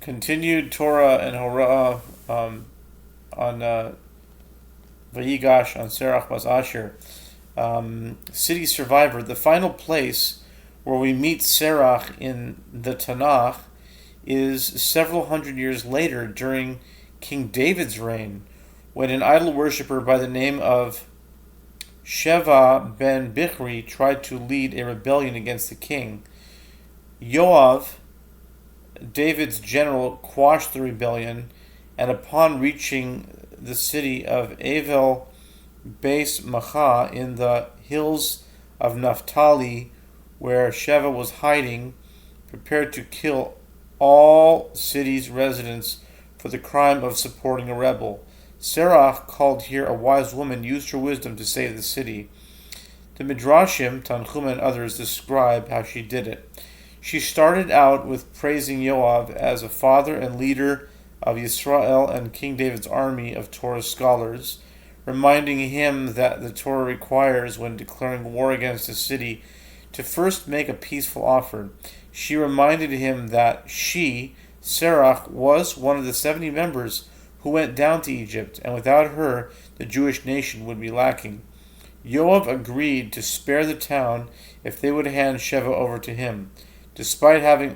Continued Torah and Horaah on Vayigash on Serach Bas Asher. City Survivor. The final place where we meet Serach in the Tanakh is several hundred years later during King David's reign, when an idol worshiper by the name of Sheva ben Bichri tried to lead a rebellion against the king. Yoav, David's general, quashed the rebellion, and upon reaching the city of Avel Beis Macha in the hills of Naphtali, where Sheva was hiding, prepared to kill all city's residents for the crime of supporting a rebel. Serach, called here a wise woman, used her wisdom to save the city. The Midrashim, Tanchum, and others describe how she did it. She started out with praising Yoav as a father and leader of Yisrael and King David's army of Torah scholars, reminding him that the Torah requires, when declaring war against a city, to first make a peaceful offer. She reminded him that she, Serach, was one of the 70 members who went down to Egypt, and without her, the Jewish nation would be lacking. Yoav agreed to spare the town if they would hand Sheva over to him, despite having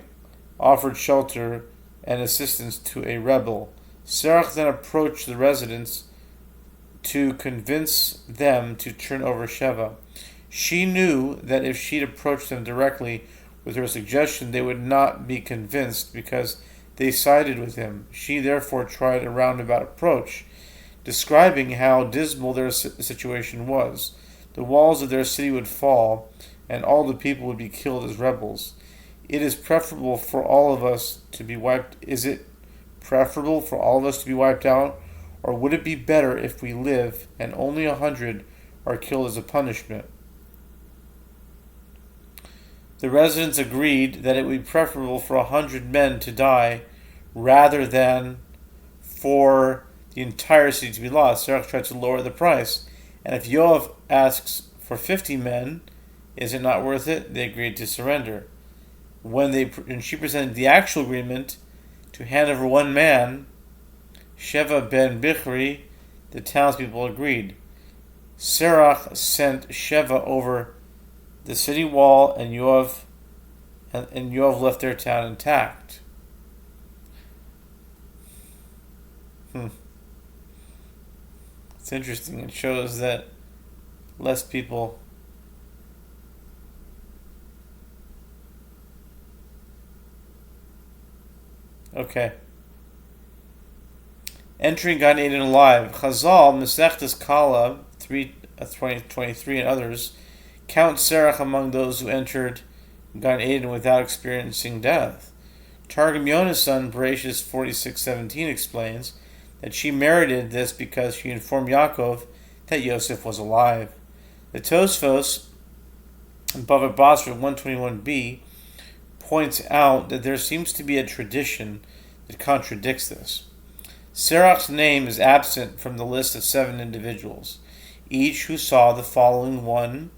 offered shelter and assistance to a rebel. Serach then approached the residents to convince them to turn over Sheva. She knew that if she'd approached them directly with her suggestion, they would not be convinced because they sided with him. She therefore tried a roundabout approach, describing how dismal their situation was. The walls of their city would fall, and all the people would be killed as rebels. It is preferable for all of us to be wiped. Is it preferable for all of us to be wiped out, or would it be better if we live and only 100 are killed as a punishment? The residents agreed that it would be preferable for 100 men to die rather than for the entire city to be lost. Serach tried to lower the price, and if Yoav asks for 50 men, is it not worth it? They agreed to surrender. When she presented the actual agreement to hand over one man, Sheva ben Bichri, the townspeople agreed. Serach sent Sheva over the city wall, and Yoav left their town intact. It's interesting. It shows that less people Okay. Entering Gan Eden alive. Chazal, Masechtas Kala, 3:23 and others, count Serach among those who entered Gan Eden without experiencing death. Targum Yonasan, Bereshis 46:17, explains that she merited this because she informed Yaakov that Yosef was alive. The Tosfos, in Bava Basra 121b, points out that there seems to be a tradition that contradicts this. Serach's name is absent from the list of 7 individuals, each who saw the following one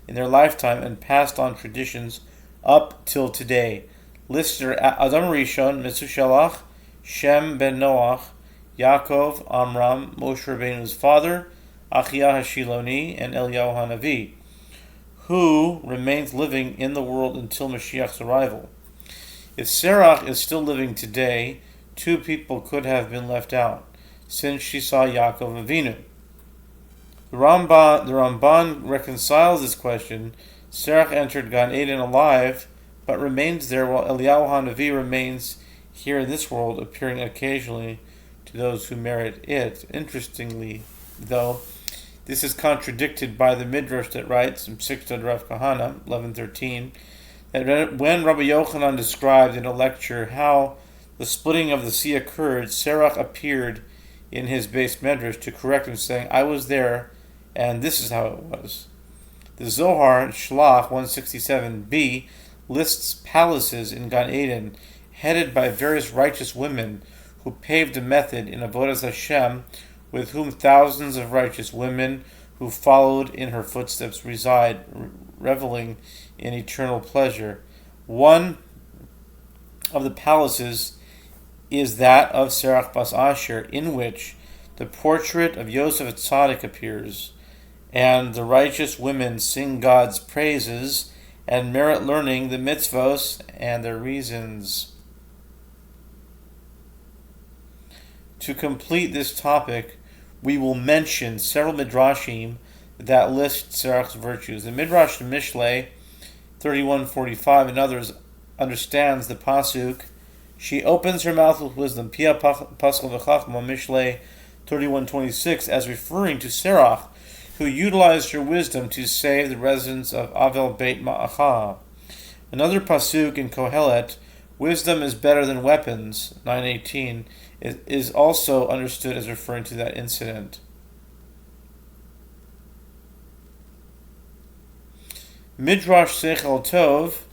in their lifetime and passed on traditions up till today. Listed are Adam Rishon, Methuselah, Shem ben Noach, Yaakov, Amram, Moshe Rabbeinu's father, Achiah HaShiloni, and Eliyahu HaNavi, who remains living in the world until Mashiach's arrival. If Serach is still living today, 2 people could have been left out, since she saw Yaakov Avinu. The Ramban reconciles this question. Serach entered Gan Eden alive, but remains there while Eliyahu HaNavi remains here in this world, appearing occasionally to those who merit it. Interestingly, though, this is contradicted by the Midrash that writes in Psikta Rav Kahana 11:13 that when Rabbi Yochanan described in a lecture how the splitting of the sea occurred, Serach appeared in his base Midrash to correct him, saying, "I was there, and this is how it was." The Zohar Shlach 167b lists palaces in Gan Eden headed by various righteous women who paved a method in Avodas Hashem, with whom thousands of righteous women who followed in her footsteps reside, reveling in eternal pleasure. One of the palaces is that of Serach bas Asher, in which the portrait of Yosef Tzaddik appears, and the righteous women sing God's praises and merit learning the mitzvos and their reasons. To complete this topic, we will mention several midrashim that list Serach's virtues. The Midrash Mishlei 31:45 and others understands the pasuk, she opens her mouth with wisdom, Pia Paschal V'chachma, Mishlei 31:26, as referring to Serach, who utilized her wisdom to save the residents of Avel Beit Ma'acha. Another pasuk in Kohelet, wisdom is better than weapons, 9:18, is also understood as referring to that incident. Midrash Seichel Tov,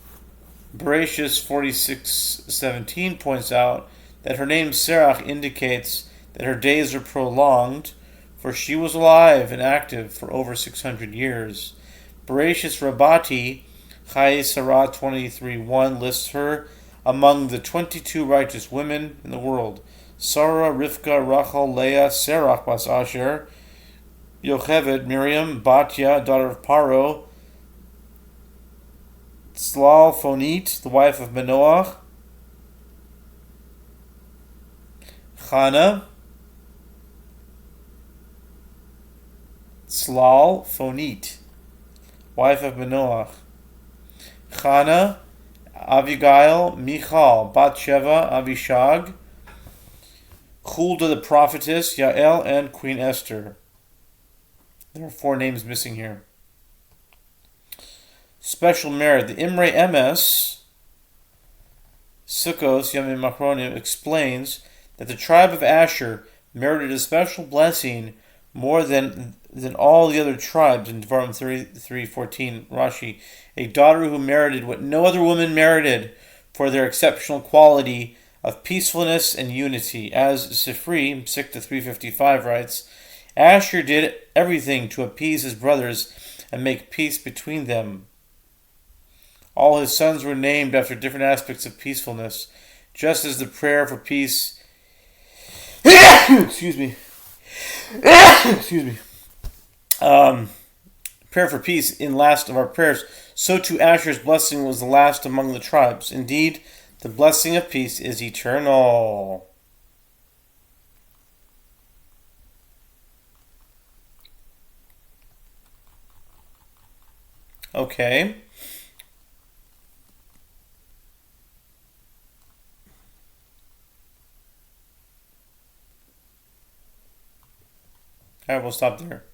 Bereshis 46:17 points out that her name Serach indicates that her days are prolonged, for she was alive and active for over 600 years. Bereshis Rabbati, Chai Sarah 23:1 lists her among the 22 righteous women in the world. Sarah, Rivka, Rachel, Leah, Serach bas Asher, Yocheved, Miriam, Batya, daughter of Paro, Tzlal Fonit, the wife of Manoach, Chana, Tzlal Fonit, wife of Manoach, Chana, Avigail, Michal, Bat-sheva, Abishag, Huldah the prophetess, Yael, and Queen Esther. There are 4 names missing here. Special merit. The Imre Emes, Sukkos Yamim Machronim, explains that the tribe of Asher merited a special blessing more than all the other tribes in Devarim 33:14. Rashi, a daughter who merited what no other woman merited for their exceptional quality of peacefulness and unity. As Sifri 6-355 writes, Asher did everything to appease his brothers and make peace between them. All his sons were named after different aspects of peacefulness, just as the prayer for peace excuse me prayer for peace in last of our prayers, so too Asher's blessing was the last among the tribes. Indeed, the blessing of peace is eternal. Okay. Alright, we'll stop there.